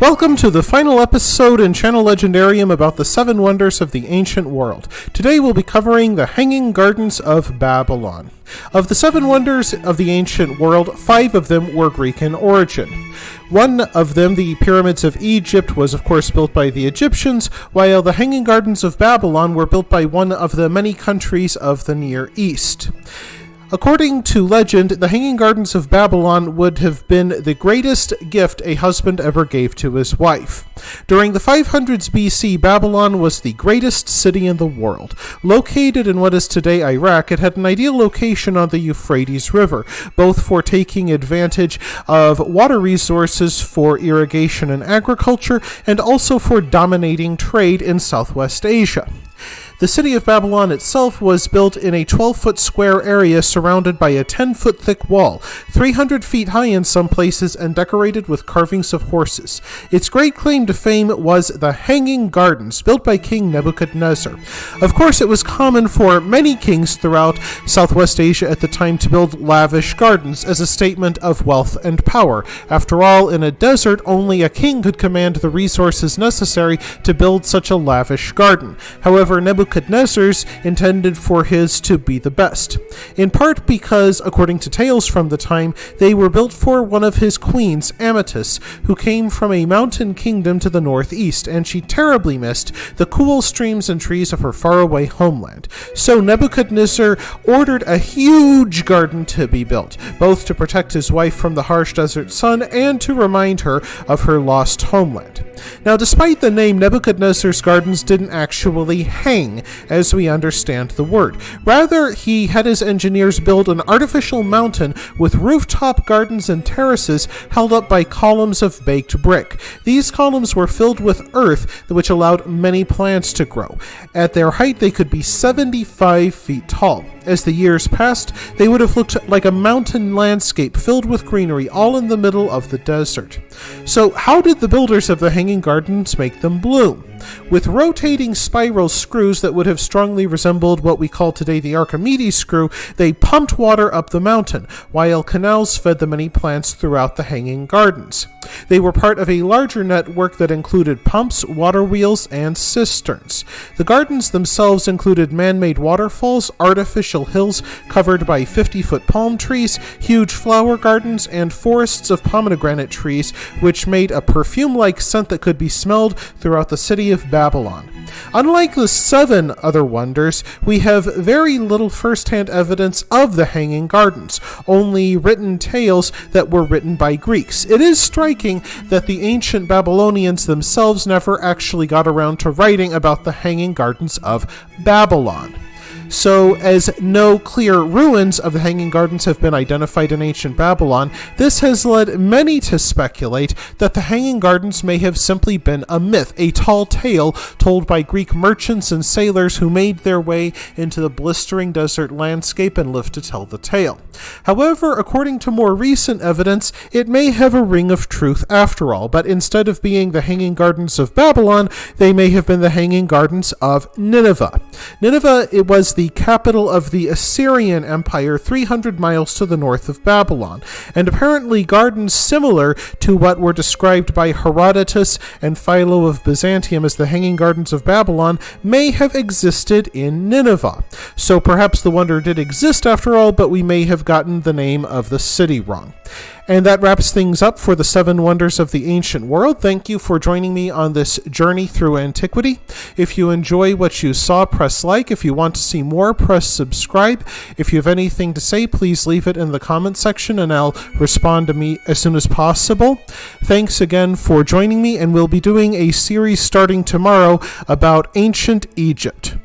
Welcome to the final episode in Channel Legendarium about the 7 wonders of the ancient world. Today we'll be covering the Hanging Gardens of Babylon. Of the 7 wonders of the ancient world, 5 of them were Greek in origin. One of them, the pyramids of Egypt, was of course built by the Egyptians, while the Hanging Gardens of Babylon were built by one of the many countries of the Near East. According to legend, the Hanging Gardens of Babylon would have been the greatest gift a husband ever gave to his wife. During the 500s BC, Babylon was the greatest city in the world. Located in what is today Iraq, it had an ideal location on the Euphrates River, both for taking advantage of water resources for irrigation and agriculture, and also for dominating trade in Southwest Asia. The city of Babylon itself was built in a 12-foot square area surrounded by a 10-foot thick wall, 300 feet high in some places, and decorated with carvings of horses. Its great claim to fame was the Hanging Gardens, built by King Nebuchadnezzar. Of course, it was common for many kings throughout Southwest Asia at the time to build lavish gardens as a statement of wealth and power. After all, in a desert, only a king could command the resources necessary to build such a lavish garden. However, Nebuchadnezzar's intended for his to be the best, in part because, according to tales from the time, they were built for one of his queens, Amytis, who came from a mountain kingdom to the northeast, and she terribly missed the cool streams and trees of her faraway homeland. So Nebuchadnezzar ordered a huge garden to be built, both to protect his wife from the harsh desert sun and to remind her of her lost homeland. Now, despite the name, Nebuchadnezzar's gardens didn't actually hang, as we understand the word. Rather, he had his engineers build an artificial mountain with rooftop gardens and terraces held up by columns of baked brick. These columns were filled with earth, which allowed many plants to grow. At their height, they could be 75 feet tall. As the years passed, they would have looked like a mountain landscape filled with greenery, all in the middle of the desert. So, how did the builders of the Hanging Gardens make them bloom? With rotating spiral screws that would have strongly resembled what we call today the Archimedes screw, they pumped water up the mountain, while canals fed the many plants throughout the Hanging Gardens. They were part of a larger network that included pumps, water wheels, and cisterns. The gardens themselves included man-made waterfalls, artificial hills covered by 50-foot palm trees, huge flower gardens, and forests of pomegranate trees, which made a perfume-like scent that could be smelled throughout the city of Babylon. Unlike the 7 other wonders, we have very little first-hand evidence of the Hanging Gardens, only written tales that were written by Greeks. It is striking that the ancient Babylonians themselves never actually got around to writing about the Hanging Gardens of Babylon. So, as no clear ruins of the Hanging Gardens have been identified in ancient Babylon, this has led many to speculate that the Hanging Gardens may have simply been a myth, a tall tale told by Greek merchants and sailors who made their way into the blistering desert landscape and lived to tell the tale. However, according to more recent evidence, it may have a ring of truth after all, but instead of being the Hanging Gardens of Babylon, they may have been the Hanging Gardens of Nineveh. Nineveh, it was the capital of the Assyrian Empire 300 miles to the north of Babylon, and apparently gardens similar to what were described by Herodotus and Philo of Byzantium as the Hanging Gardens of Babylon may have existed in Nineveh. So perhaps the wonder did exist after all, but we may have gotten the name of the city wrong. And that wraps things up for the 7 wonders of the ancient world. Thank you for joining me on this journey through antiquity. If you enjoy what you saw, press like. If you want to see more, press subscribe. If you have anything to say, please leave it in the comment section and I'll respond to me as soon as possible. Thanks again for joining me, and we'll be doing a series starting tomorrow about ancient Egypt.